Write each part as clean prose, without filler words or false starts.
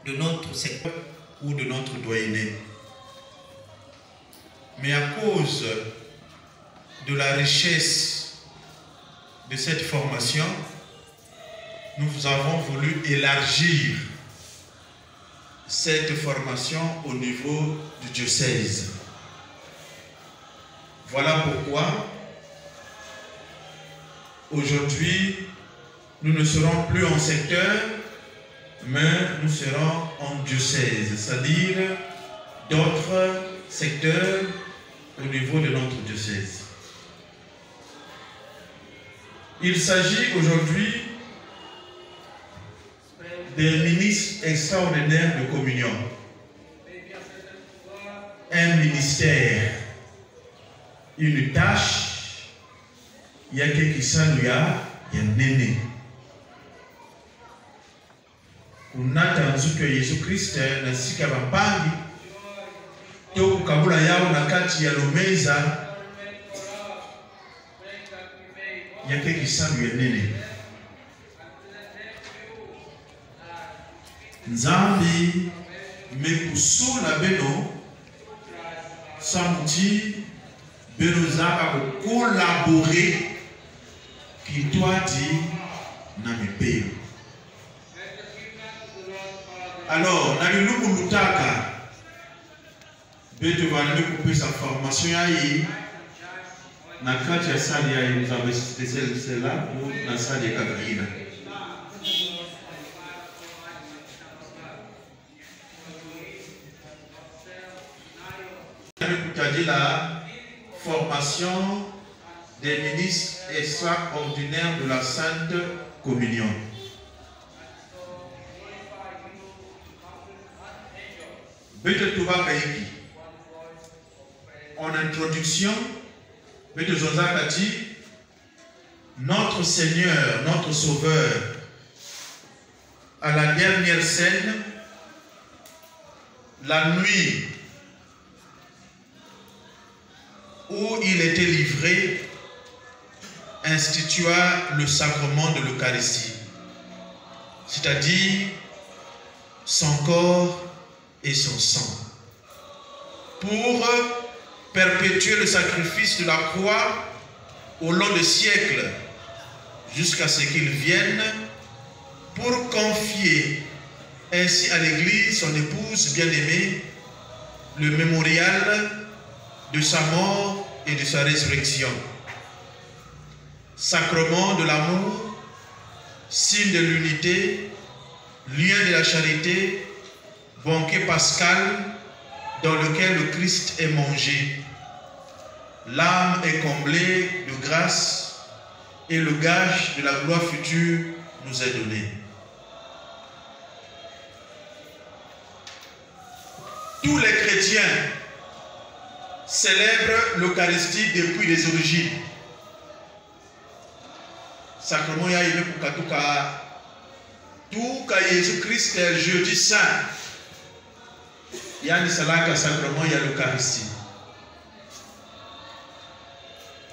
de notre secteur ou de notre doyenné. Mais à cause de la richesse de cette formation, nous avons voulu élargir cette formation au niveau du diocèse. Voilà pourquoi aujourd'hui, nous ne serons plus en secteur, mais nous serons en diocèse, c'est-à-dire d'autres secteurs au niveau de notre diocèse. Il s'agit aujourd'hui des ministres extraordinaires de communion. Un ministère, une tâche, il y a quelque chose qui est néné. On attend que Jésus-Christ n'a si qu'à pas to kabula yao na kati ya lomeza yake kisandu ya nene. Nzambi mekusula beno samti beno zaka ko collaborer kitwati na mipeo. Alors, na biluku lutaka betu vande couper sa formation yayi na kati ya sali yayi, nous avons spécialisé cela ou na sali ya Kagrina. La formation des ministres extraordinaires de la Sainte Communion. En introduction, Zozak a dit, notre Seigneur, notre Sauveur, à la dernière scène, la nuit où il était livré, institua le sacrement de l'Eucharistie, c'est-à-dire son corps et son sang, pour perpétuer le sacrifice de la croix au long des siècles, jusqu'à ce qu'il vienne, pour confier ainsi à l'Église, son épouse bien-aimée, le mémorial de sa mort et de sa résurrection. Sacrement de l'amour, signe de l'unité, lien de la charité, banquet pascal dans lequel le Christ est mangé. L'âme est comblée de grâce et le gage de la gloire future nous est donné. Tous les chrétiens célèbrent l'Eucharistie depuis les origines. Sacrement ya ile kukatuka tout ka Jésus-Christ jeudi saint. Yani salaka sacrement ya l'Eucharistie.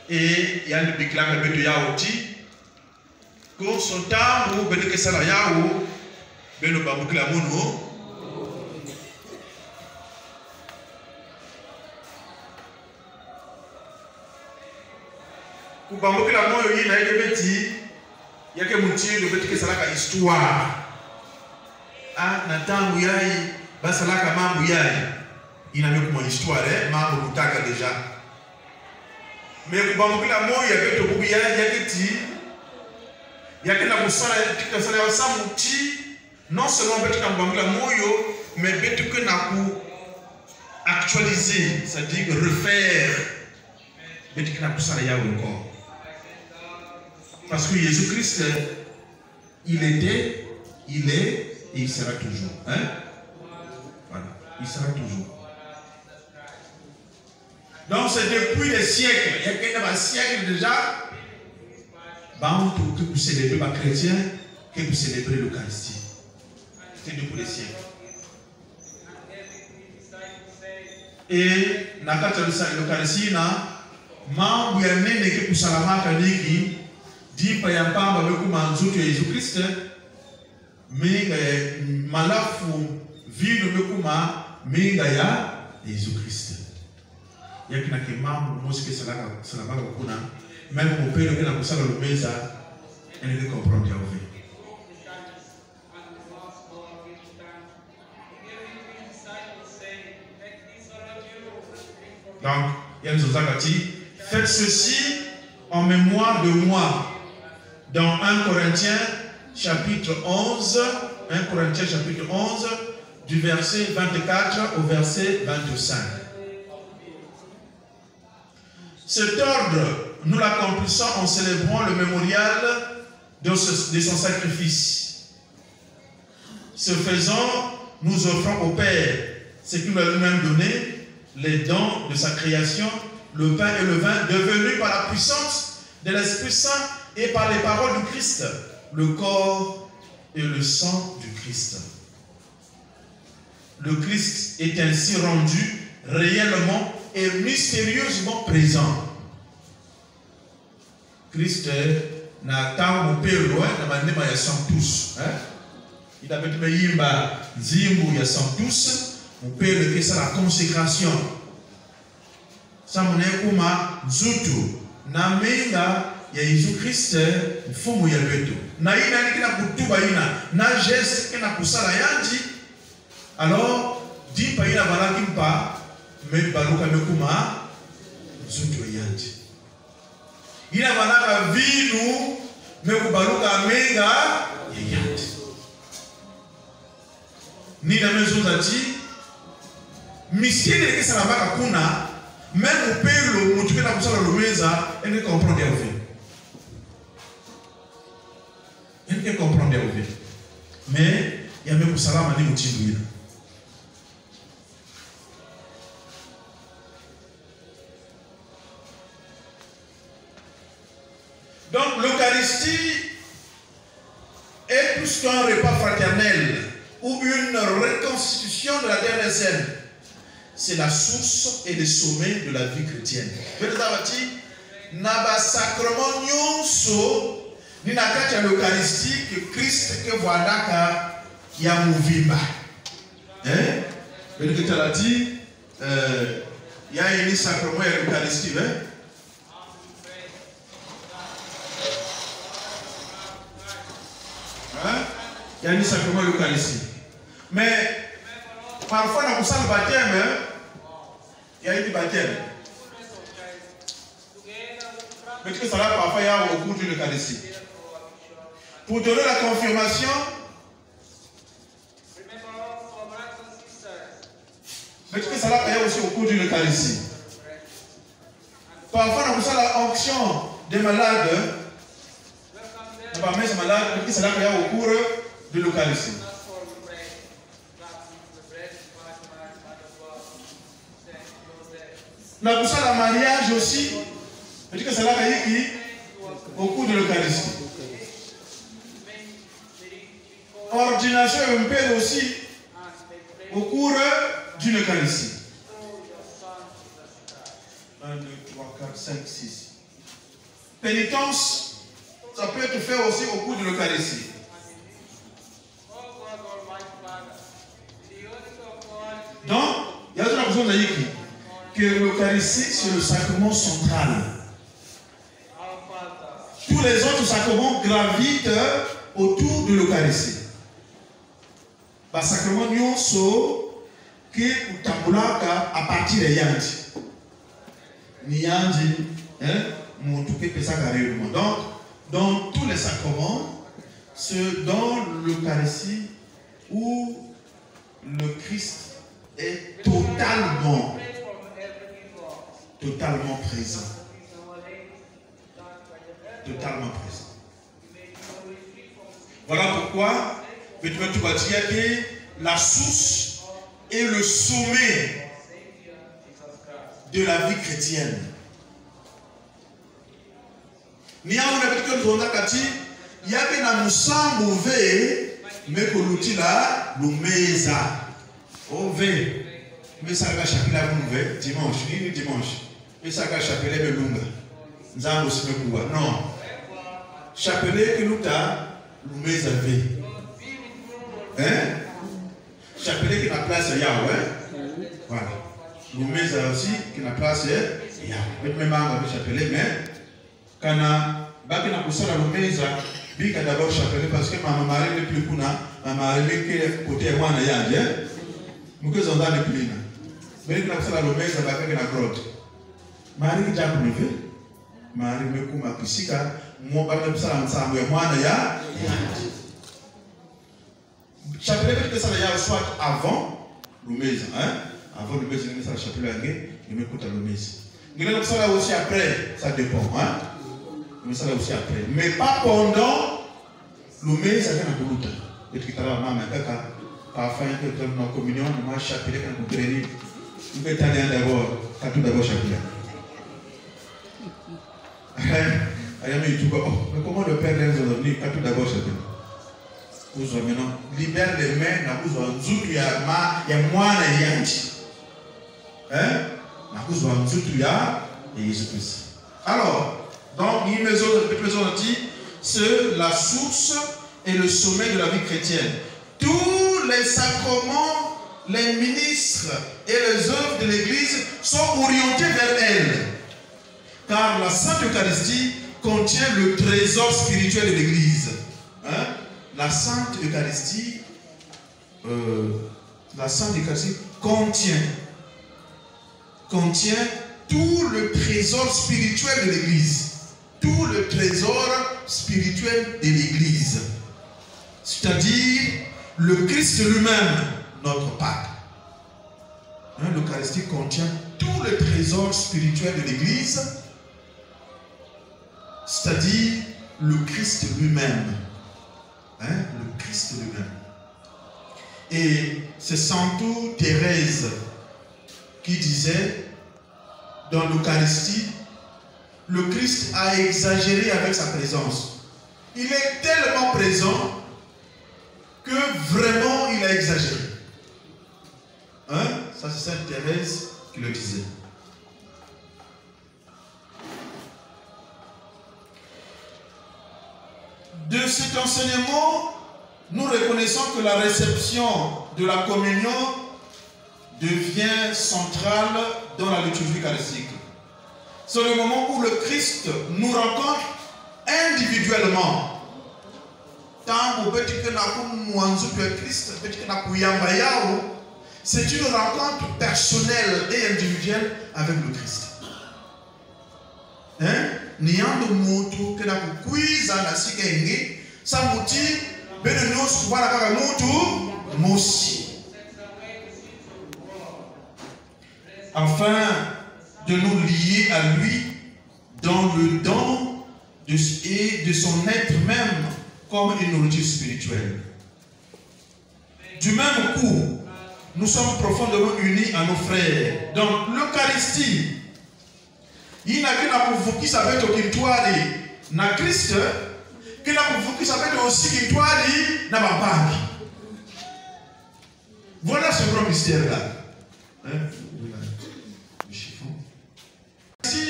Et yani biklaka beto ya oti ko son tambo beneke sala yawo beno bamukila mono. Kubambukila moyo hii na yake beti yake mutindo beti kesalaka histoire. Na tangu yai basalaka mambo yai inamekuwa histoire mambo kutaka deja. Mais kubambukila moyo ya beto bubu yake ti yake na kusala tika sala ya samuti non seulement beto kubambukila moyo mais beto que na ku actualiser, c'est-à-dire refaire beto que na kusala ya encore. Parce que Jésus-Christ, il était, il est et il sera toujours. Hein? Voilà, il sera toujours. Donc c'est depuis les siècles, il y a quelques siècles déjà, que vous célébrez les chrétiens, que vous célébrez l'Eucharistie. C'est depuis les siècles. Et dans l'Eucharistie, mambo ya nene ke kusalamaka niki dipa ya mpamba beku manzutu ya Yesu Kristo minga malafu vino mekuma minga ya Yesu Kristo. Yakina kimamu mosike salaka kuna même mon père qui n'a pas ça dans le mesa elle ne comprend pas. Donc, il y a des autres qui disent faites ceci en mémoire de moi. Dans 1 Corinthiens chapitre 11, 1 Corinthiens chapitre 11, du verset 24 au verset 25. Cet ordre, nous l'accomplissons en célébrant le mémorial de son sacrifice. Ce faisant, nous offrons au Père ce qu'il nous a lui-même donné, les dons de sa création, le pain et le vin, devenus par la puissance de l'Esprit Saint et par les paroles du Christ, le corps et le sang du Christ. Le Christ est ainsi rendu réellement et mystérieusement présent. Christ n'a pas mon père loin, n'a pas de sang tous. Il a fait yimba zimbu ya sang tous. Mon père que c'est la consécration. Ça mon kuma zutu na menga ya Yesu Christ mfumu ya beto. Na ina nikina kutuba ina na geste kina kusala yanji. Alors di pa ina baraki mpa me baruka mekuma zutu yanji. Ina baraka vinu me kubaruka menga yanji. Ni na mezo zati mystère que ça n'a pas kuna même au père le motivé la poussée le mesa elle ne comprend pas elle ne comprend pas mais il y a même ça m'a dit motivé. Donc l'Eucharistie est plus qu'un repas fraternel ou une reconstitution de la dernière scène. C'est la source et le sommet de la vie chrétienne. Naba sacrement nyonso ni nakati ya l'Eucharistie que Christ que voilà que ya mouvimba. Hein? Le que tu as dit il y a un sacrement à l'Eucharistie, hein? Il y a un sacrement à l'Eucharistie. Mais parfois dans le baptême, il y a eu baptême. Mais que ça va parfois y a au cours de l'Eucharistie. Pour donner la confirmation, mais que ça va y a aussi au cours de l'Eucharistie. Parfois dans la onction des malades, on va mettre ces malades, mais que ça va y a au cours de l'Eucharistie. Mais pour ça, le mariage aussi, je que c'est là au cours de l'Eucharistie. Ordination et père aussi au cours d'une Eucharistie. 1, 2, 3, 4, 5, 6. Pénitence, ça peut être fait aussi au cours de l'Eucharistie. Donc, il y a une besoin de dire que l'Eucharistie, c'est le sacrement central. Tous les autres sacrements gravitent autour de l'Eucharistie. Le sacrement nyonso qui utambulaka à partir de yandi. Ni yandi, mon tout pesa carrément. Donc, dans tous les sacrements, c'est dans l'Eucharistie où le Christ est totalement présent. Totalement présent. Voilà pourquoi la source est le sommet de la vie chrétienne. Il y a un musambu ve mais que l'outil là le mesa ove mais ça va chapeler la dimanche ni dimanche mais ça va chapeler le lunga nzambo simekuwa non chapeler que nous ta le mesa ve chapelet qui est la place Yahweh. Voilà. Nous mettons aussi qui est la place Yahweh. Même avec chapelet, mais quand on a poussé la mesa, il a d'abord chapelet parce que ma maman n'est plus kuna, ma maman est côté moi na yanje. Nous que zonda ne plus na. Mais il a poussé la mesa avec la grotte. Marie qui a prouvé, Marie me kuma pisika, moi pas de ça ensemble moi na ya. Chapelet que ça y a soit avant le mesa, hein? Avant le mesa, il y a le chapelet angé, il me coûte le mesa. Il y a ça aussi après, ça dépend, hein? Mais ça aussi après. Mais pas pendant le mesa, ça vient à tout le temps. Et puis, tu as la maman, parfois, tu as une communion, moi, chapelet, quand vous prenez, vous pouvez t'aller d'abord, tu as tout d'abord chapelet. Mais comment le père les aujourd'hui, tu as tout d'abord chapelet? Vous avez maintenant, libère les mains, vous avez un zout, il y a moi, il y a un petit. Hein? Vous avez un zout, il y a Jésus-Christ. Alors, donc, c'est la source et le sommet de la vie chrétienne. Tous les sacrements, les ministres et les œuvres de l'Église sont orientés vers elle. Car la Sainte Eucharistie contient le trésor spirituel de l'Église. Hein? La Sainte Eucharistie contient tout le trésor spirituel de l'Église. Tout le trésor spirituel de l'Église. C'est-à-dire le Christ lui-même, notre Pâque. Hein, l'Eucharistie contient tout le trésor spirituel de l'Église, c'est-à-dire le Christ lui-même. Hein, le Christ lui-même. Et c'est Sainte Thérèse qui disait dans l'Eucharistie, le Christ a exagéré avec sa présence. Il est tellement présent que vraiment il a exagéré. Hein? Ça c'est Sainte Thérèse qui le disait. De cet enseignement, nous reconnaissons que la réception de la communion devient centrale dans la liturgie eucharistique. C'est le moment où le Christ nous rencontre individuellement. C'est une rencontre personnelle et individuelle avec le Christ. Afin de nous lier à lui dans le don et de son être même comme une nourriture spirituelle. Du même coup, nous sommes profondément unis à nos frères. Donc l'Eucharistie, il n'a qu'une pour qui s'appelle au Kintoari, na Christ, qu'il a pour qui s'appelle aussi Kintoari, na Babangi. Voilà ce grand mystère-là. Hein? Si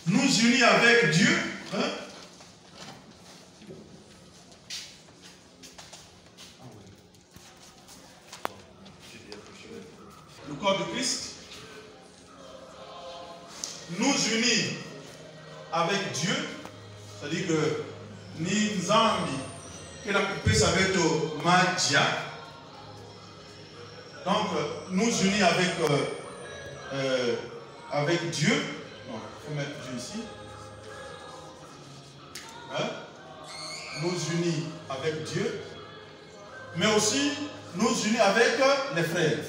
nous unis avec Dieu, hein? Le corps de Christ, nous unis avec Dieu, c'est-à-dire que ni Nzambi, que la coupée ça va être Magia. Donc, nous unis avec Dieu. Non, il faut mettre Dieu ici. Hein? Nous unis avec Dieu, mais aussi nous unis avec les frères.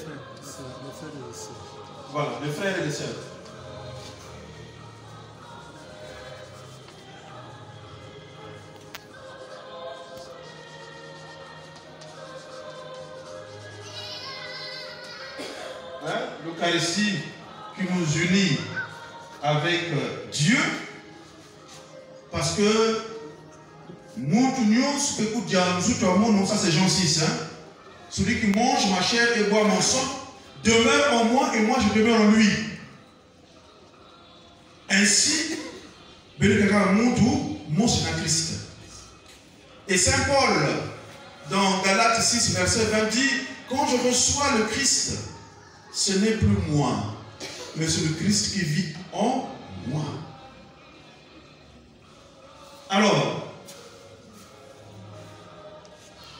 Voilà, les frères et les sœurs. Hein? L'Eucharistie qui nous unit avec Dieu, parce que ça c'est Jean 6, hein? Celui qui mange ma chair et boit mon sang demeure en moi et moi je demeure en lui. Ainsi, Christ. Et Saint Paul dans Galates 6, verset 20 dit, quand je reçois le Christ, ce n'est plus moi, mais c'est le Christ qui vit en moi. Alors,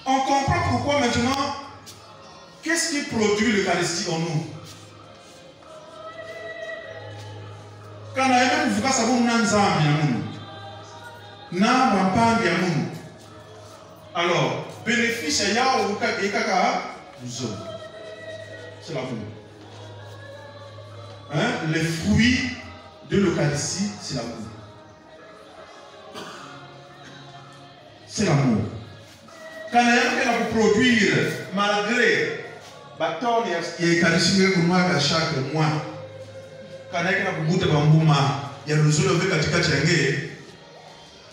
on comprend pourquoi maintenant, qu'est-ce qui produit l'Eucharistie en nous? Quand on a aimé vous ça vous alors, bénéfice il y a au kaka c'est l'amour. Hein? Les fruits de l'Eucharistie, c'est l'amour. C'est l'amour. Quand on a produire, malgré bâton et l'Eucharistie pour moi à chaque mois, quand on a beaucoup de bambouma, il y a le zolo avec la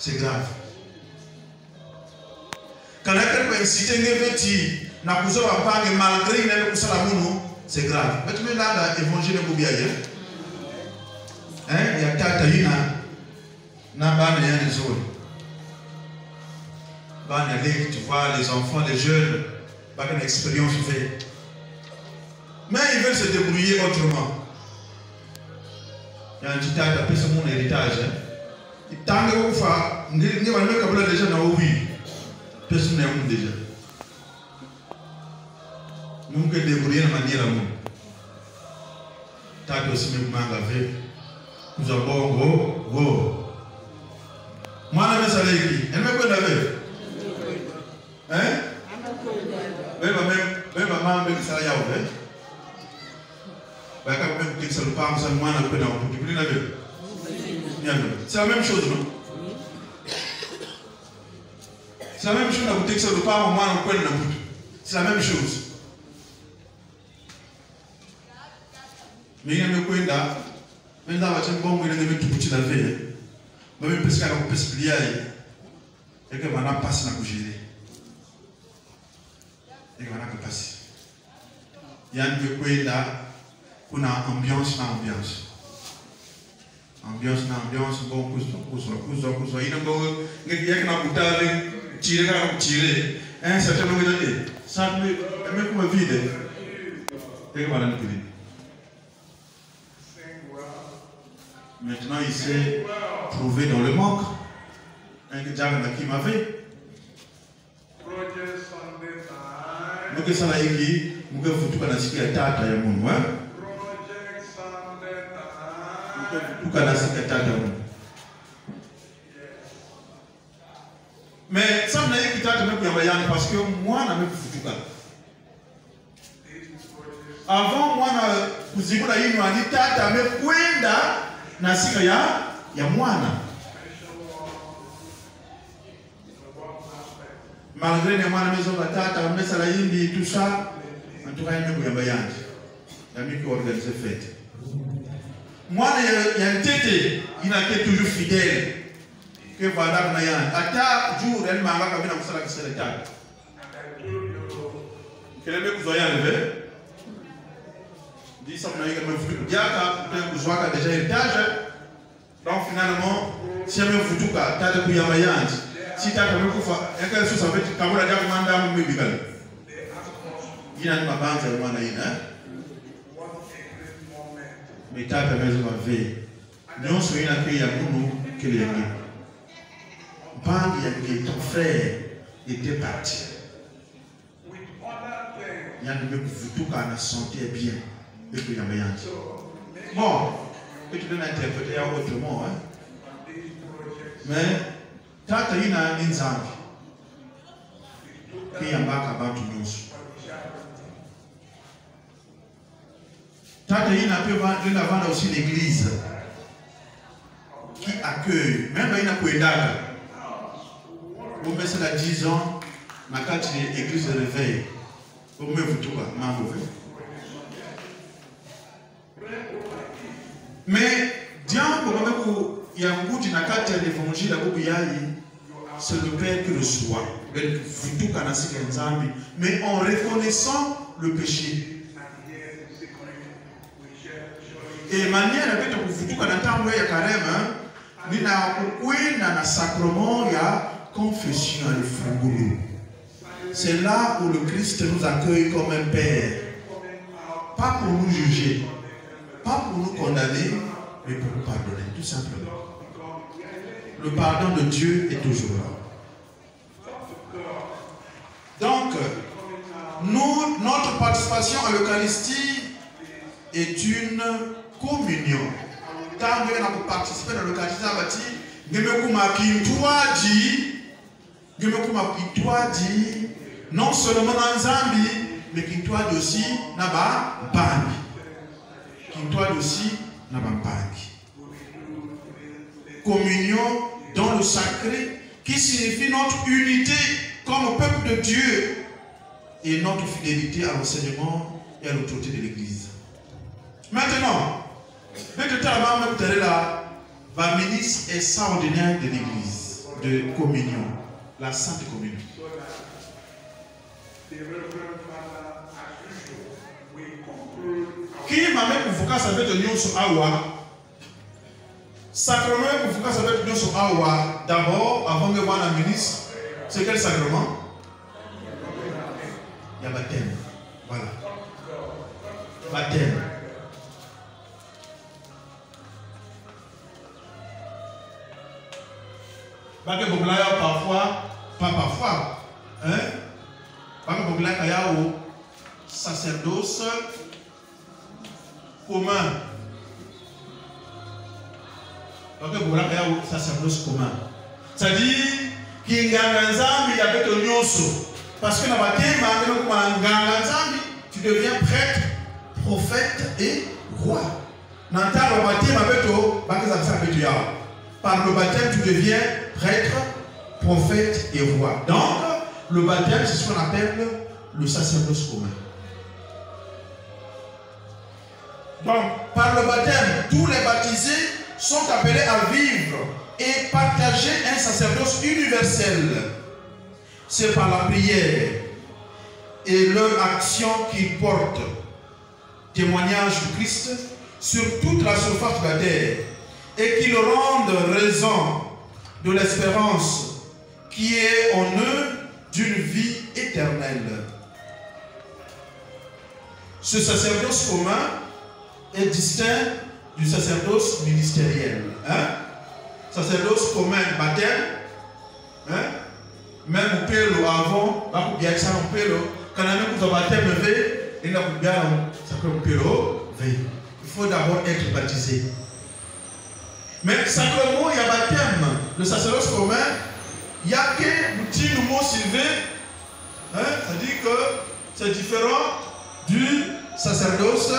c'est grave. Quand on a incité les malgré c'est grave. Mais tu me l'as évangile pour bien. Il y a Tataïna, Nabana et les autres. Tu vois, les enfants, les jeunes, pas une expérience faite. Mais ils veulent se débrouiller autrement. Il y a un petit tas d'appel sur mon héritage. Il t'a dit, il n'y a pas déjà dans oui. Personne n'est déjà. Nous pouvons débrouiller de manière à nous. Tant que si nous m'avons nous avons go. Moi, je vais aller ici. Elle me connaît. Hein? Même maman, même ça y a ouvert. Même que ça ne parle pas, moi, je peux dans le c'est la même chose, non? C'est la même chose dans le ça ne parle moi, je peux dans le c'est la même chose. Mais il y a un peu là, mais là, il y a un bon, il y a un peu tout petit dans le fait. Mais même parce qu'il y a un peu de plié, et que maintenant passe dans le gérer. Et que maintenant passe. Il y a un peu là, qu'on a ambiance dans ambiance. Ambiance na ambiance, bon cousin. Il y a un peu de tirer. Un certain nombre d'années. Ça me comme vide. Et que maintenant nous maintenant, il s'est trouvé dans le manque. Un diable qui m'avait. Nous que ça l'a écrit, nous que vous tout connaissez qui est tata ya mon, ouais. Tout connaissez qui est tata mon. Mais ça n'a écrit tata même pour y parce que moi n'a même foutu pas. Avant moi na kuzikula yinu ani tata me kwenda na sika ya mwana. Malgré les moines maison de tata, mais ça l'a dit tout ça, en tout cas il y a un bayant. Il y a mis qui organise fête. Moi il y a un tété, il a été toujours fidèle. Que voilà Nayan. À ta jour elle m'a encore vu dans ça qui c'est le tata. Quel est le voyant levé? Dit ça on a eu comme un diaka, peut-être que a déjà héritage. Donc finalement, si elle me fout tout cas, tata pour y bayant. Si tu as un peu de temps, tu as dit que il y a une banque de l'humain. Mais tu as permis de veiller. Nous sommes là qu'il y a beaucoup qui les aiment. Ton frère était parti. Il y a des gens qui ont santé bien. Et puis il y a rien. Bon, tu peux l'interpréter autrement. Mais tata ina nzambi kiyambaka abantu nyonso tata ina peut vendre aussi l'église qui accueille même ina kuendaka bombe c'est 10 ans na kati l'église de réveil bombe futuka mambo mais diambo bombe il y a un goût d'une carte de l'évangile à Boubouyaï, c'est le Père qui reçoit. Mais en reconnaissant le péché. Et manière avec le foutu qu'on attend, il y a carrément, il y a un sacrement, il y a confession à l'effrongoulou. C'est là où le Christ nous accueille comme un Père. Pas pour nous juger, pas pour nous condamner, mais pour nous pardonner, tout simplement. Le pardon de Dieu est toujours là. Donc, notre participation à l'Eucharistie est une communion. Quand nous avons participé à l'Eucharistie, non seulement dans Zambie, mais qui doit aussi naba bangi. Qui doit aussi naba bangi. Communion dans le sacré, qui signifie notre unité comme peuple de Dieu et notre fidélité à l'enseignement et à l'autorité de l'Église. Maintenant, la ministre extraordinaire de l'Église, de communion, la Sainte Communion. Qui m'a mis pour focus avec le sur Awa? Sacrement pour focus avec le sur Awa. D'abord, avant de voir la ministre, c'est quel sacrement? Il y a baptême. Voilà. Baptême. Parfois, pas parfois, hein? Au sacerdoce commun. Sacerdoce commun. C'est-à-dire qu'il y a un Nzambi avec le nyonso. Parce que tu deviens prêtre, prophète et roi. Par le baptême, tu deviens prêtre, prophète et roi. Donc, le baptême, c'est ce qu'on appelle le sacerdoce commun. Donc, par le baptême, tous les baptisés sont appelés à vivre et partager un sacerdoce universel. C'est par la prière et leur action qu'ils portent témoignage du Christ sur toute la surface de la terre et qu'ils rendent raison de l'espérance qui est en eux d'une vie éternelle. Ce sacerdoce commun est distinct du sacerdoce ministériel. Sacerdoce commun, baptême, même au père avant, quand on baptême, il faut d'abord être baptisé. Mais sacrement, il y a baptême. Le sacerdoce commun, il n'y a qu'un petit mot Sylvain. C'est-à-dire que c'est différent du sacerdoce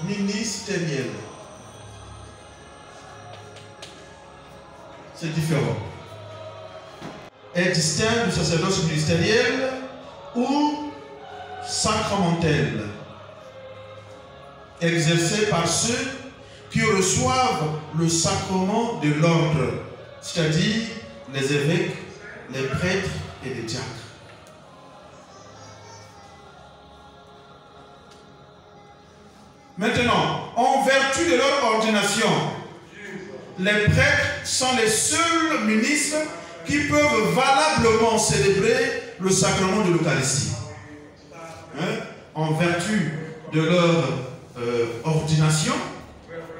ministériel. C'est différent. Est distinct du sacerdoce ministériel ou sacramentel, exercé par ceux qui reçoivent le sacrement de l'ordre, c'est-à-dire les évêques, les prêtres et les diacres. Maintenant, en vertu de leur ordination, les prêtres sont les seuls ministres qui peuvent valablement célébrer le sacrement de l'Eucharistie. En vertu de leur ordination,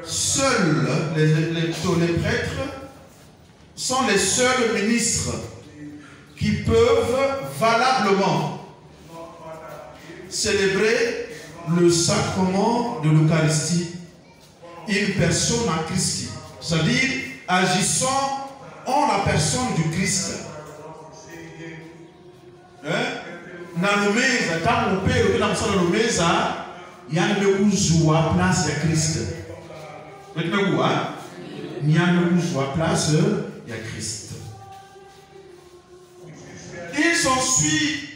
seuls les prêtres sont les seuls ministres qui peuvent valablement célébrer le sacrement de l'Eucharistie in persona Christi, c'est-à-dire agissant en la personne du Christ. Dans le mesa, tant mon père était dans le mesa, il y a une place de Christ. Il y a une place de Christ. Il s'ensuit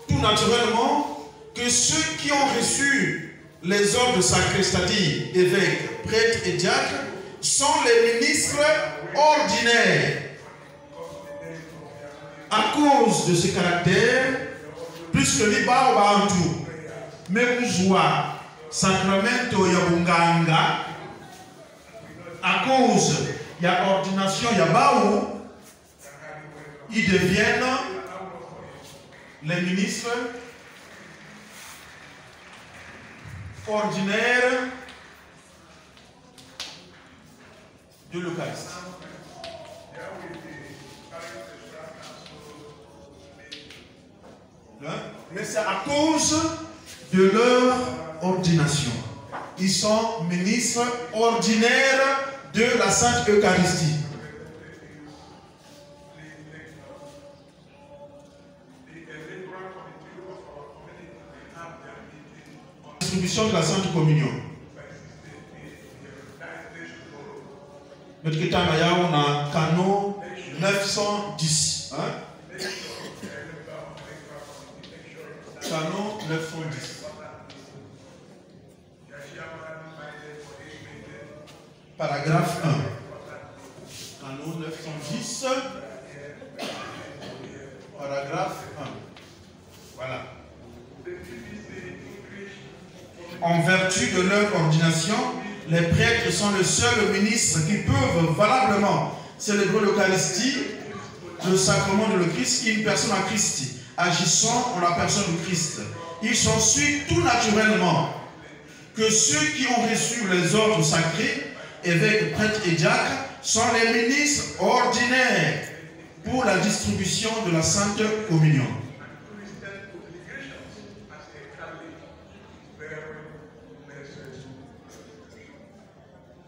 tout naturellement que ceux qui ont reçu les ordres sacrés, c'est-à-dire évêques, prêtres et diacres, sont les ministres ordinaires. À cause de ce caractère, puisque les Baobantu, Mekuzwa, Sacramento Yabunganga, à cause, il y a ordination, il y a Baou, ils deviennent les ministres ordinaires de l'Eucharistie. Mais c'est à cause de leur ordination. Ils sont ministres ordinaires de la Sainte Eucharistie. Distribution de la Sainte Communion. Notre temps on a Canon 910. Hein? Canon 910. Paragraphe 1. Canon 910. Paragraphe 1. Voilà. En vertu de leur ordination, les prêtres sont les seuls ministres qui peuvent valablement célébrer l'Eucharistie, le sacrement de le Christ, une personne en Christ, agissant en la personne du Christ. Il s'ensuit tout naturellement que ceux qui ont reçu les ordres sacrés, évêques, prêtres et diacres, sont les ministres ordinaires pour la distribution de la Sainte Communion.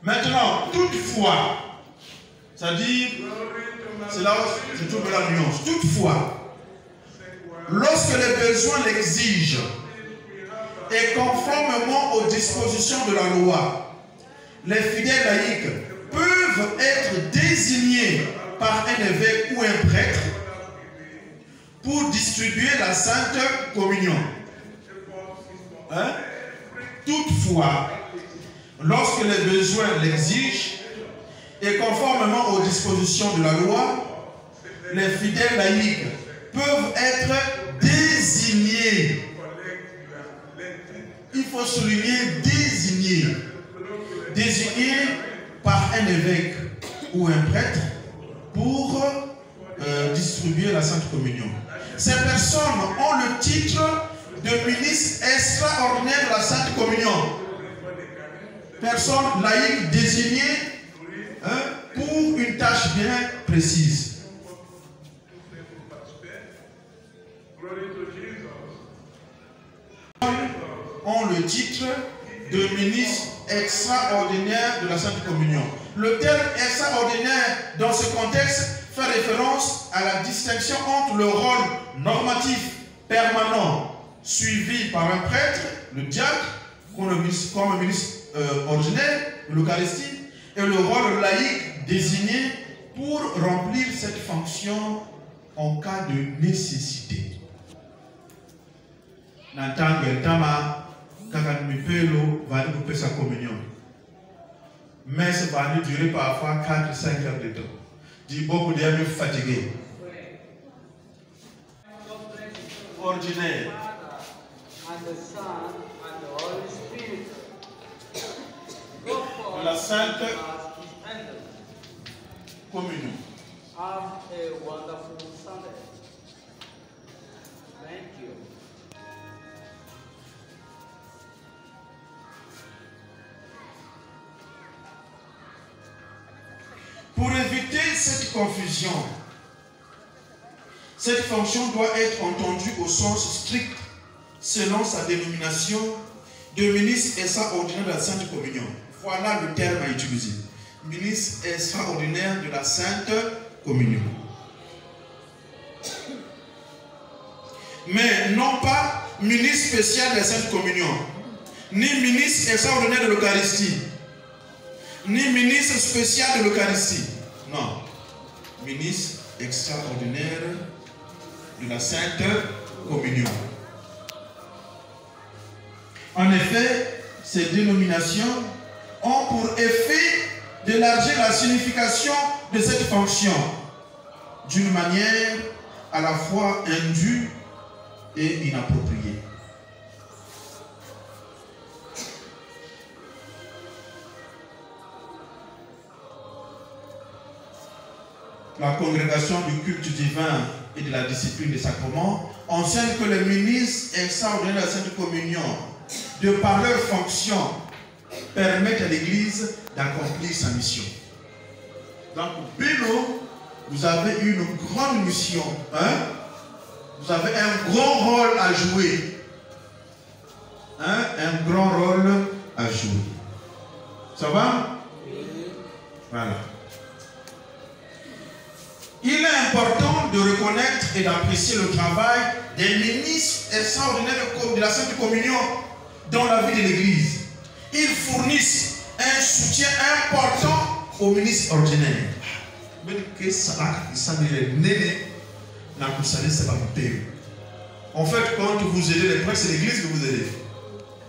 Maintenant, toutefois, c'est-à-dire, c'est là où je trouve la nuance, toutefois, lorsque les besoins l'exigent et conformément aux dispositions de la loi, les fidèles laïcs peuvent être désignés par un évêque ou un prêtre pour distribuer la Sainte Communion. Hein? Toutefois, lorsque les besoins l'exigent et conformément aux dispositions de la loi, les fidèles laïcs peuvent être désignés. Il faut souligner désignés. Désignés par un évêque ou un prêtre pour distribuer la Sainte Communion. Ces personnes ont le titre de ministre extraordinaire de la Sainte Communion. Personne laïque désignée pour une tâche bien précise. Ont le titre de ministre extraordinaire de la Sainte Communion. Le terme extraordinaire dans ce contexte fait référence à la distinction entre le rôle normatif permanent suivi par un prêtre, le diacre, comme ministre ordinaire de l'Eucharistie, et le rôle laïque désigné pour remplir cette fonction en cas de nécessité. Va sa communion. Mais ça va nous durer parfois 4-5 heures de temps. Dit beaucoup d'amis fatigués. Ordinaire. La Sainte Communion. Have a wonderful Sunday. Thank you. Pour éviter cette confusion, cette fonction doit être entendue au sens strict, selon sa dénomination de ministre extraordinaire de la Sainte Communion. Voilà le terme à utiliser. Ministre extraordinaire de la Sainte Communion. Mais non pas ministre spécial de la Sainte Communion, ni ministre extraordinaire de l'Eucharistie, ni ministre spécial de l'Eucharistie. Non. Ministre extraordinaire de la Sainte Communion. En effet, ces dénominations ont pour effet d'élargir la signification de cette fonction d'une manière à la fois indue et inappropriée. la congrégation du culte divin et de la discipline des sacrements, enseigne que les ministres extraordinaires de la Sainte Communion, de par leur fonction, permettent à l'Église d'accomplir sa mission. Donc, Bélo, vous avez une grande mission. Hein? Vous avez un grand rôle à jouer. Hein? Un grand rôle à jouer. Ça va? Voilà. Il est important de reconnaître et d'apprécier le travail des ministres extraordinaires de la Sainte Communion dans la vie de l'Église. Ils fournissent un soutien important aux ministres ordinaires. En fait, quand vous aidez les prêtres, c'est l'Église que vous aidez.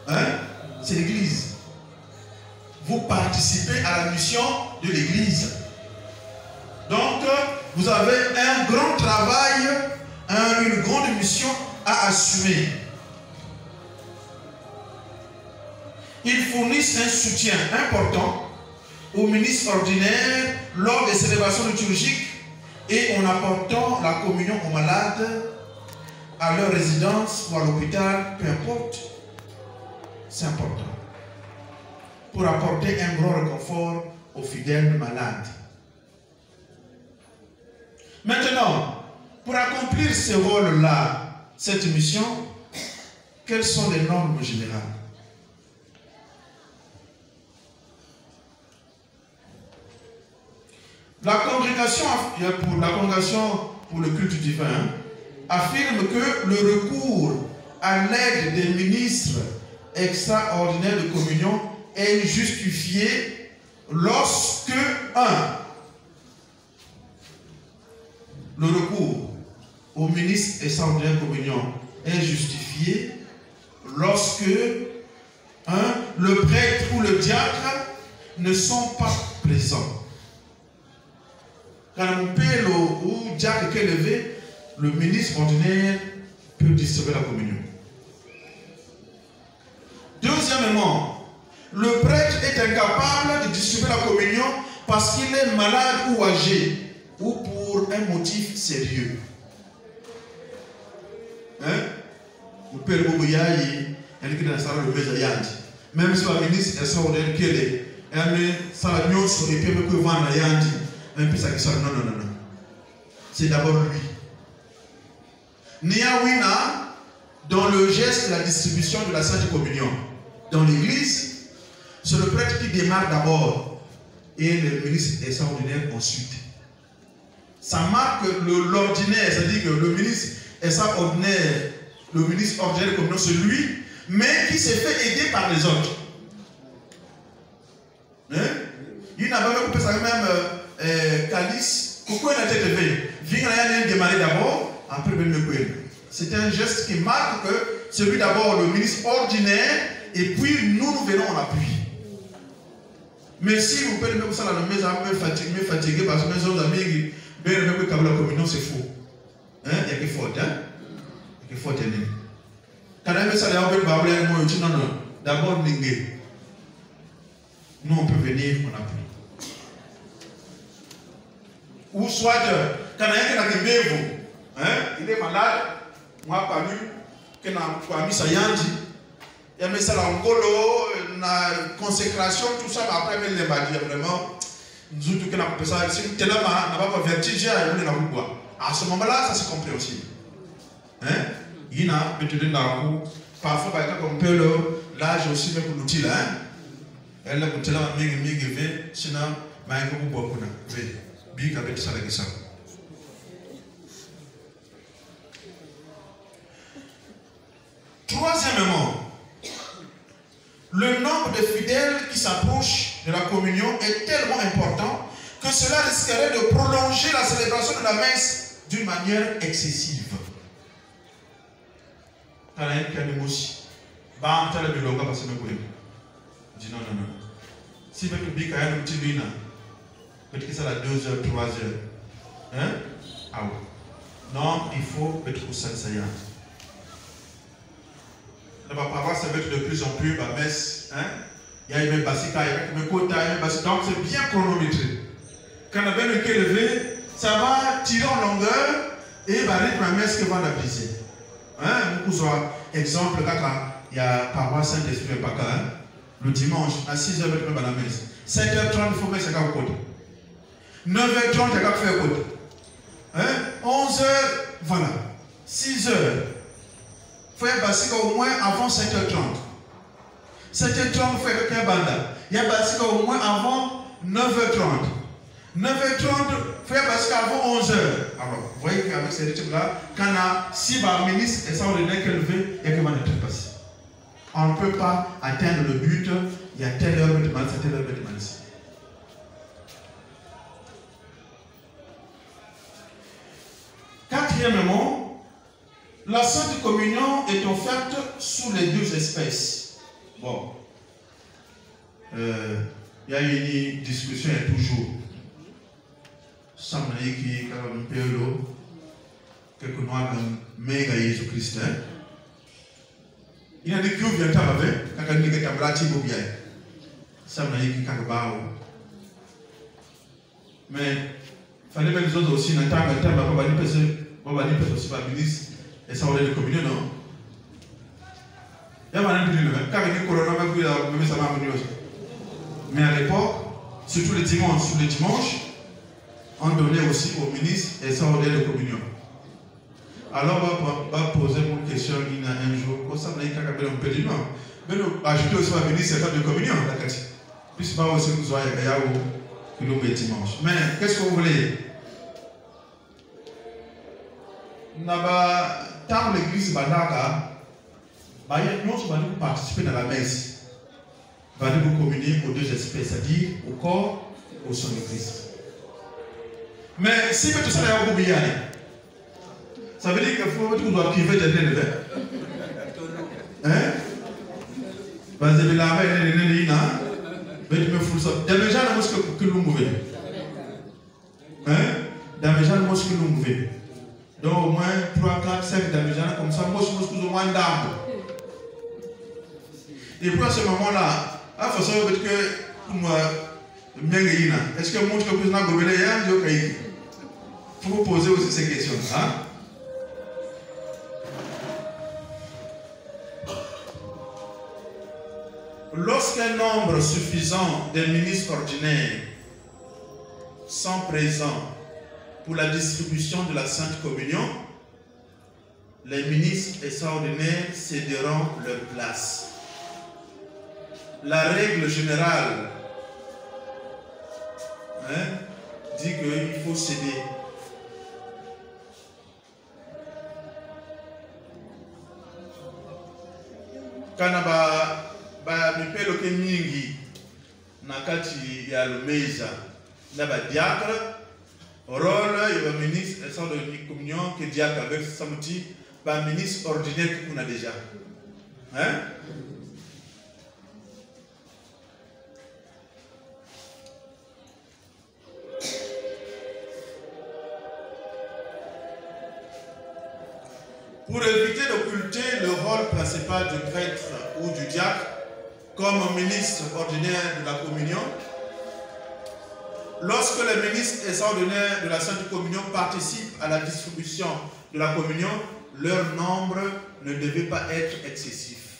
Hein? C'est l'Église. Vous participez à la mission de l'Église. Donc, vous avez un grand travail, une grande mission à assumer. Ils fournissent un soutien important aux ministres ordinaires lors des célébrations liturgiques et en apportant la communion aux malades à leur résidence ou à l'hôpital, peu importe. C'est important. Pour apporter un grand réconfort aux fidèles malades. Maintenant, pour accomplir ce rôle-là, cette mission, quelles sont les normes générales? La congrégation pour le culte divin affirme que le recours à l'aide des ministres extraordinaires de communion est justifié lorsque, 1. Le recours au ministre extraordinaire de communion est justifié lorsque, 1. Le prêtre ou le diacre ne sont pas présents. Quand un père ou diacre est levé, le ministre ordinaire peut distribuer la communion. Deuxièmement, le prêtre est incapable de distribuer la communion parce qu'il est malade ou âgé ou pour un motif sérieux. Hein? Le père Boboyaï, elle est dans la salle de Bézayandi. Même si la ministre est extraordinaire qu'elle est, elle met ça la sur les pieds que vend la Yandi. Un peu ça qui sort. Non. C'est d'abord lui. Niawina, dans le geste de la distribution de la Sainte Communion, dans l'église, c'est le prêtre qui démarre d'abord et le ministre extraordinaire ensuite. Ça marque l'ordinaire, c'est-à-dire que le ministre extraordinaire, le ministre ordinaire de communion, c'est lui, mais qui s'est fait aider par les autres. Hein? Il n'a pas coupé ça même calice, pourquoi il a été levé? Viens démarrer d'abord, après le couper. C'est un geste qui marque que c'est lui d'abord le ministre ordinaire, et puis nous venons en appui. Mais si vous pouvez mettre ça dans la maison, me fatiguer parce que mes autres amis, la communion, c'est faux. Hein? Il y a que faute, hein? Il y a que faute, quand même, ça non, d'abord, nous, on peut venir en appui. Ou soit, quand il est malade, moi, pas lui, qu'il a mis sa yandi, il a mis ça en colo, la consécration, tout ça, après, il m'a dit vraiment, nous, tout qu'on a fait ça, si tu n'a pas vertige, il n'a pas à ce moment-là, ça c'est compréhensible. Hein? Il y a peut-être dans le coup, parfois, par exemple, on peut l'âge aussi, mais pour l'outil là, elle a coûté là, sinon, mais il faut beaucoup de big avec ça, avec ça. Troisièmement, le nombre de fidèles qui s'approchent de la communion est tellement important que cela risquerait de prolonger la célébration de la messe d'une manière excessive. Quand il y a une émotion, il y a une émotion. Dis non. Si vous avez un petit lina, peut-être que c'est à 2 heures, 3 heures. Hein? Ah oui. Non, il faut être au sein de ça. La parole ça va être de plus en plus la messe. Hein? Il y a une bassika, il y a une quota, donc c'est bien chronométré. Quand on a bien le levé, ça va tirer en longueur et va rythme à ce que va la briser. Hein, beaucoup soit exemple, il y a paroisse Saint-Esprit de Paka, le dimanche à 6h, il va la messe. 7h30, il faut mettre ça au côté. 9h30, il y a qu'à faire au côté. 11h, voilà. 6h. Il faut y passer au moins avant 7h30. 7h30, il faut y faire un banda. Il y a passé au moins avant 9h30. 9h30, il faut y passer avant 11h. Alors, vous voyez qu'avec ces rythmes-là, quand on a 6 ministres et ça, on est qu'elle veut, il y a que va être passé. On ne peut pas atteindre le but, il y a telle heure de mal, c'est telle heure de mal. Quatrièmement, la Sainte Communion est offerte sous les 2 espèces. Bon. Il y a une discussion toujours. Samna qui quand pelo quelque noir méga Jésus-Christ. Il y a des qui viennent tabaver quand on dit que tabrati bobia. Samna qui quand bao. Mais fallait que les autres aussi n'entendent pas pas ni peut aussi pas ministre et ça on est de communion non. Il y a un peu de quand il corona même ça m'a venu aussi. Mais à l'époque, surtout les dimanches, on donnait aussi au ministre et ça on est de communion. Alors on va poser une question il y a un jour, comme ça on a un peu de non. Mais nous ajouter aussi au ministre c'est pas de communion la carte. Puis c'est pas aussi nous soyons qui nous met dimanche. Mais qu'est-ce que vous voulez? Dans l'église Bandaka, nous allons participer dans la messe. Nous allons communier aux 2 espèces, c'est-à-dire au corps et au sang de Christ. Mais si tout ça est oublié, ça veut dire qu'il faut que nous doit priver de l'élevé. Hein? Parce que la main est née là, mais tu me fous ça. Dans les gens, que nous mouvons. Hein? Dans les gens, que nous mouvons. Donc au moins 3, 4, 5 d'Abidjan, comme ça, moi je pense au moins d'âme. Et puis à ce moment-là, il faut savoir que moi, est-ce que moi je peux pas goberner il faut vous poser aussi ces questions. Hein? Lorsqu'un nombre suffisant de ministres ordinaires sont présents pour la distribution de la Sainte Communion, les ministres extraordinaires céderont leur place. La règle générale dit qu'il faut céder. Quand on pelo ke mingi nakati ya lumeza na ba diacre rôle et ministre sans de communion que diacre avec samedi ba ministre ordinaire qu'on a déjà hein. Pour éviter d'occulter le rôle principal du prêtre ou du diacre comme ministre ordinaire de la communion, lorsque les ministres extraordinaires de la Sainte Communion participent à la distribution de la communion, leur nombre ne devait pas être excessif.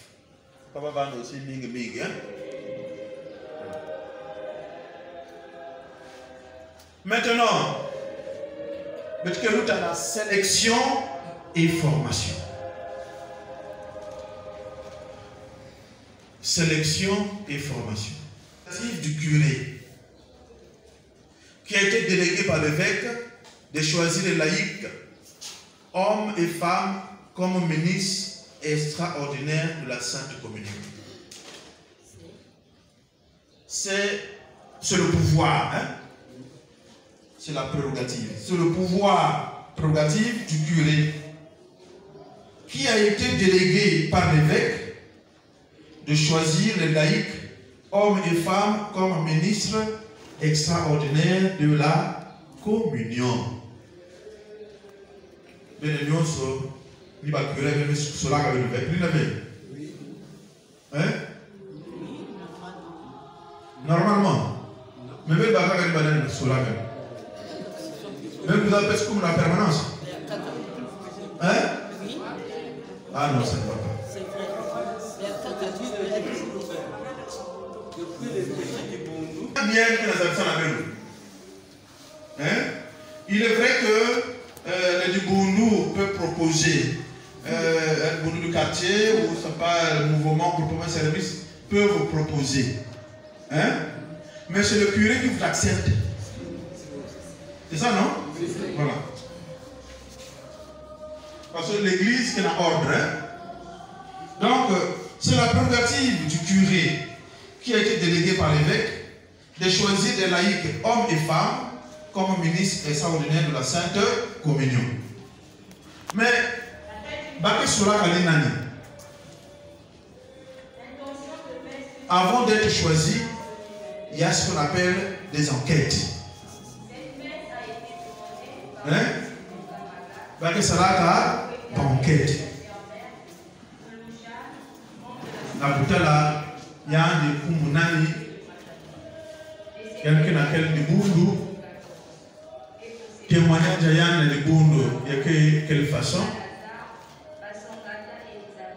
Maintenant, nous avons la sélection et formation. Sélection et formation. Du curé qui a été délégué par l'évêque de choisir les laïcs, hommes et femmes, comme ministres extraordinaires de la Sainte Communion. C'est le pouvoir, hein? C'est la prérogative. C'est le pouvoir prérogative du curé qui a été délégué par l'évêque de choisir les laïcs, hommes et femmes, comme ministres extraordinaires de la communion. Normalement, mais même appelle ça comme la permanence. Hein? Ah non, ça ne va pas. Bien que nous avons la même. Hein? Il est vrai que le Dubundu peut proposer, le Dubundu du quartier ou c'est pas le mouvement pour proposer un service, peut vous proposer. Hein? Mais c'est le curé qui vous accepte. C'est ça, non? Voilà. Parce que l'église est en ordre. Hein? Donc, c'est la prérogative du curé qui a été délégué par l'évêque de choisir des laïcs, hommes et femmes, comme ministres extraordinaires de la Sainte Communion. Mais, avant d'être choisi, il y a ce qu'on appelle des enquêtes. Hein? Enquête. La boutala, il y a des kumunani, il y a des bundu, témoignage de Yann de bundu, il y a quelle façon?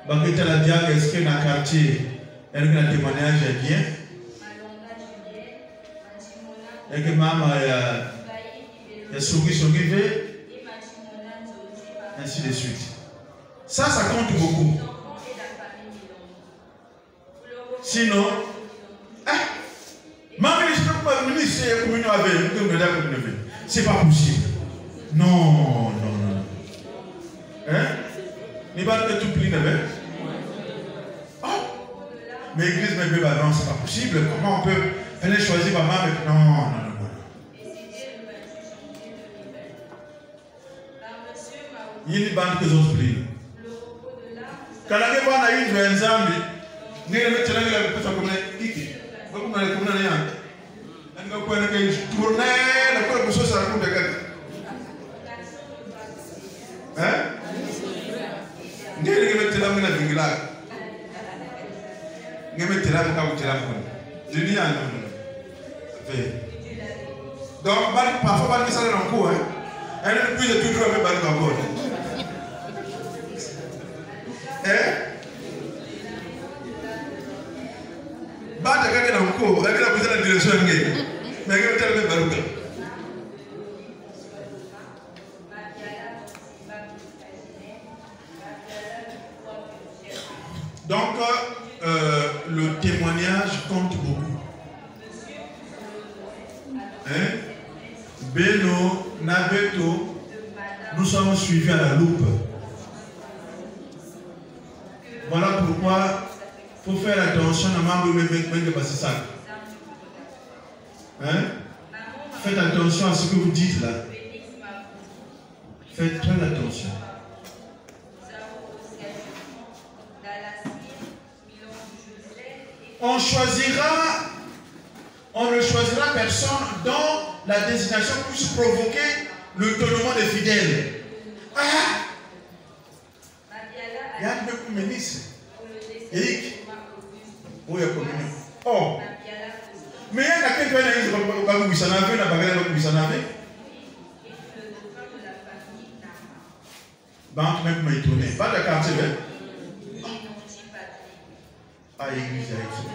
Bakita la diag, est-ce que dans le quartier, il y a un témoignage bien? Il y a que maman, il y a Sogi V, ainsi de suite. Ça compte beaucoup. Sinon, c'est pas possible. Non. Hein? Il va être tout plein de mais l'église me dit, non, c'est pas possible. Comment on peut aller choisir maman avec. Non. Il y a une bande que j'ose prier. Quand on a une ensemble, nous avons fait la personne comme Kiki. Vous avez comme un on a tourné la chose à la coupe de quelqu'un. Hein? Nous avons fait la main à Vingla. Nous avons fait la main à Vingla. Je dis à nous. Donc, parfois, il y a des gens qui elle ne peut plus toujours avec Baruch encore. Hein? Bata kake na mko, lakini kuzana direction ngine. Mais que tel même Baruch. Donc le témoignage compte beaucoup. Hein? Beno, Nabeto, nous sommes suivis à la loupe. Voilà pourquoi il faut faire attention à membre de passer ça. Hein? Faites attention à ce que vous dites là. Faites très attention. On ne choisira personne dont la désignation puisse provoquer le tonnement des fidèles. Il y a un ministre. Oh, mais il y a quelqu'un qui banque même m'a étonné. Pas de quartier, mais. Ah, l'église, c'est possible.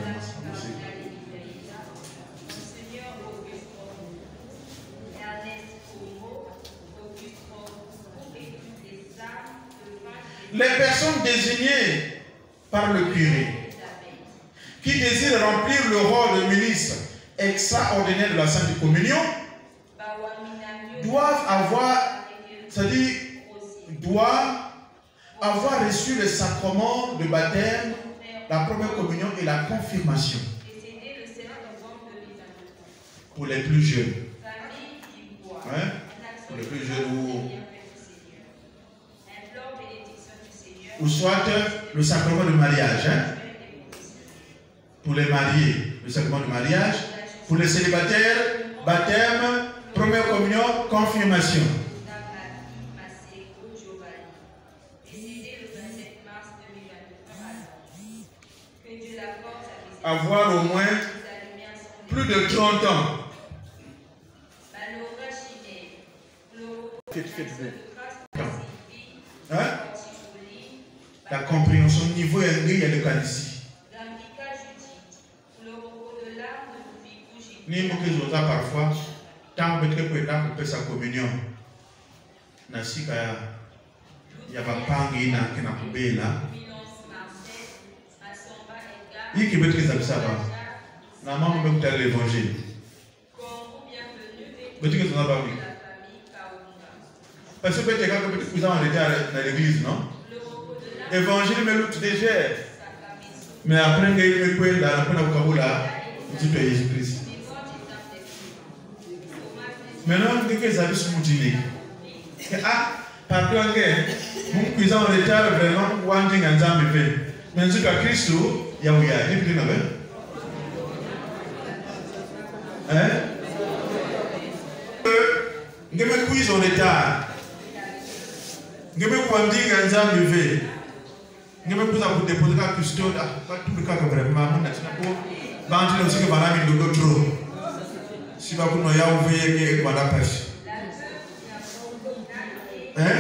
Les personnes désignées par le curé qui désirent remplir le rôle de ministre extraordinaire de la Sainte Communion doivent avoir reçu le sacrement de baptême, la première communion et la confirmation. Pour les plus jeunes. Hein? Pour les plus jeunes ou soit le sacrement de mariage. Hein? Pour les mariés, le sacrement de mariage. Pour les célibataires, baptême, première communion, confirmation. Avoir au moins plus de 30 ans. Hein? La compréhension niveau il y a le cas ici. Ni moi que j'ose parfois, tant que tu peux faire sa communion. Nasika ya bapangi na kina kubela. Hii kibetu kizabisaba. Na mama mbekuta l'évangile. Betu kizabisaba oui. Parce que peut-être quand vous en êtes dans l'église, non? L'évangile me l'outil déjà. Mais après, il me peut là, après la Kabula, il dit Jésus-Christ. Maintenant, dès que vous avez ce moutiné, ah, pardon, vous pouvez en retard vraiment, one thing and time fait. Mais je crois Christ, il y a où il y a, il y a hein? Je me cuise en retard. Je me kuandika nzambe ve. Je me kuza ku déposer ka custode pas tout le cas vraiment na tina ko bantu na sike bana mi ndo trop. Si ba kuno ya uveye ke bana pasi. Hein?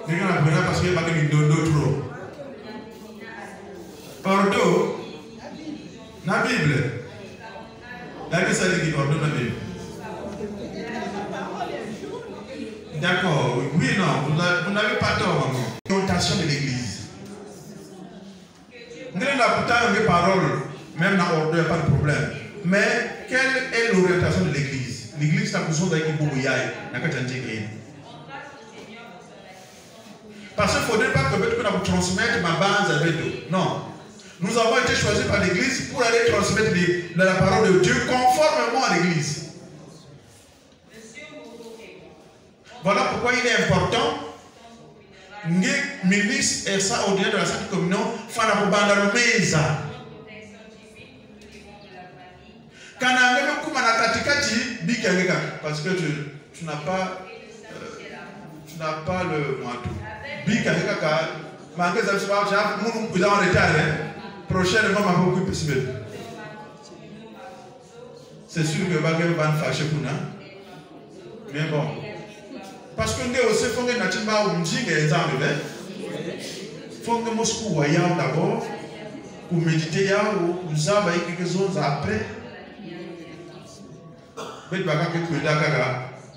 Nega na bana parce que ba ke ndo trop. Pardon. Na Bible. La que ça dit pardon na Bible. D'accord, oui, non, vous n'avez pas tort, maman. L'orientation de l'église. Nous avons pourtant des paroles, même dans l'ordre, il n'y a pas de problème. Mais quelle est l'orientation de l'église? L'église a besoin d'un bouillage, parce qu'il ne faudrait pas que vous transmettre ma base avec nous. Non. Nous avons été choisis par l'église pour aller transmettre la parole de Dieu conformément à l'église. Voilà pourquoi il est important que ministre et ça au-delà de la Sainte Communion fassent la bande à mesa. Quand on a même comme la katikati, parce que tu n'as pas le manteau. Bikageka, manquez de soir, nous en retard. Prochainement, ma beaucoup possible. C'est sûr que Bagel va fâcher pour nous. Mais bon. Parce que nous aussi, il faut que nous ayons il faut que nous soyons d'abord pour méditer ou nous avons quelque chose après. Mais tu vas faire quelque chose d'abord.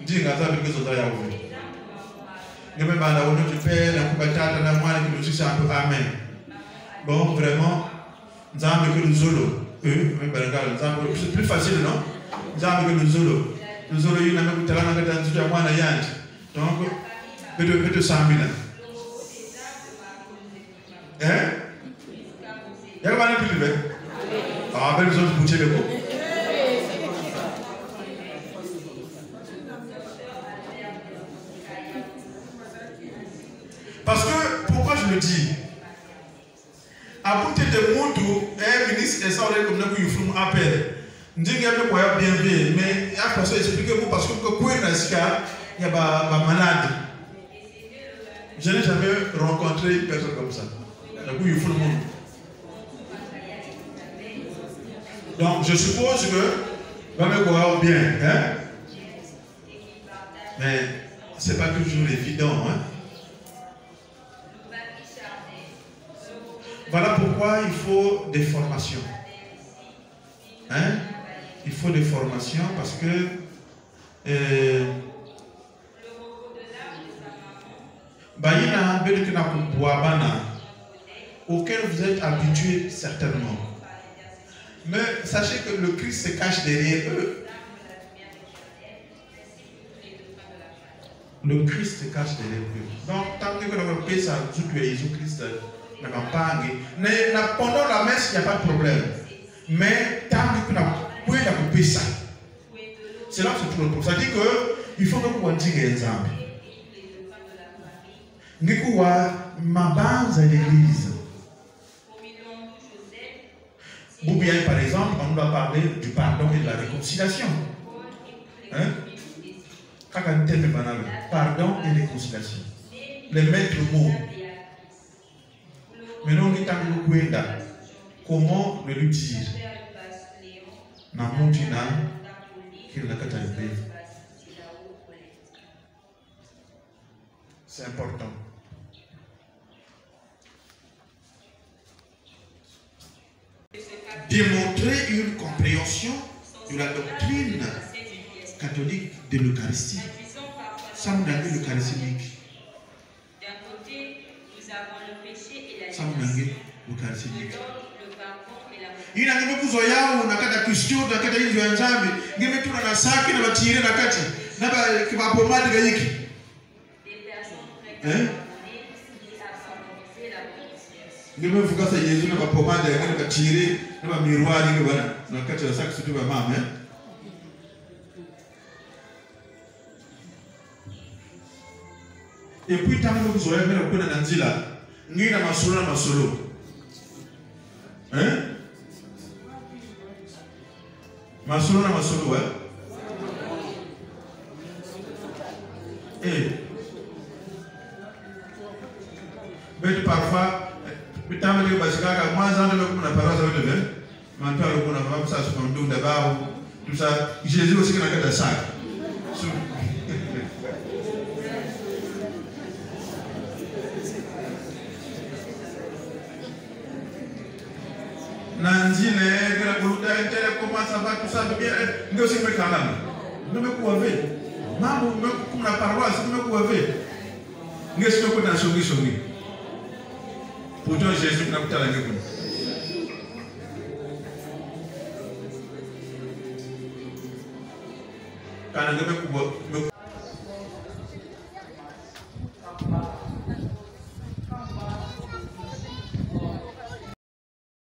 Tu vas faire quelque chose d'abord. Tu vas faire quelque chose d'abord. Amen. Bon, vraiment, nous avons que nous avons. C'est plus facile, non? Nous avons que nous avons. Nous avons eu un peu de temps. Donc, peut-être 100 000. Hein? Il y a pas de plus de ah, ben, nous autres boucher le coup. Parce que, pourquoi je le dis? À côté de monde, un ministre est sorti comme nous, il faut nous appeler. Nous disons qu'il y a bien vu, mais il y a personne expliquer parce que quand il y a des malades. Je n'ai jamais rencontré une personne comme ça. Donc, il faut le monde. Donc, je suppose que va me voir bien. Hein? Mais ce n'est pas toujours évident. Hein? Voilà pourquoi il faut des formations. Hein? Il faut des formations parce que auquel vous êtes habitués certainement. Mais sachez que le Christ se cache derrière eux. Le Christ se cache derrière eux. Donc, tant que vous avez ça, tout le Jésus-Christ n'a pas pendant la messe, il n'y a pas de problème. Mais tant que vous pouvez couper ça. C'est là que c'est tout le problème. Ça dit qu'il faut que vous disiez un exemple. Ma base à l'église. Bien, par exemple, on doit parler du pardon et de la réconciliation. Hein? Pardon et réconciliation. Les maîtres mots. Maintenant, on est à comment le lui dire? C'est important. Démontrer une compréhension de la doctrine catholique de l'Eucharistie. Ça nous donne l'Eucharistie. D'un côté, nous avons le péché et la Ça nous donne tentation. l'Eucharistie. De l'autre, le pardon et la Il a ngeme kuzoya unakata Kristo nakata hizo ya nzambi ngeme tuna na saki na batire na kati na ba kibapomade gayiki. des personnes très pardonnées qui a favorisé la conscience. Ngeme fukasa Yesu na bapomade ngeme batire na ba miroir ngeme bana na kati ya saki situ ba mama Et puis tant que kuzoya ngeme kwenda na nzila ngina masolo na masolo. Hein? Masolo na masolo, ouais. Mais parfois, putain, mais parce que moi, j'en ai beaucoup de paroles avec le vin. Maintenant, on a vraiment ça sur le dos d'abord, tout ça. Jésus aussi qui a fait ça. Nanzile, la bouteille, comment ça va, tout ça, bien. Nous aussi, mais quand même. Nous me couvrez. Maman, comme la paroisse, nous me couvrez. Nous sommes dans ce qui pourtant, Jésus n'a pas la réponse. Quand nous me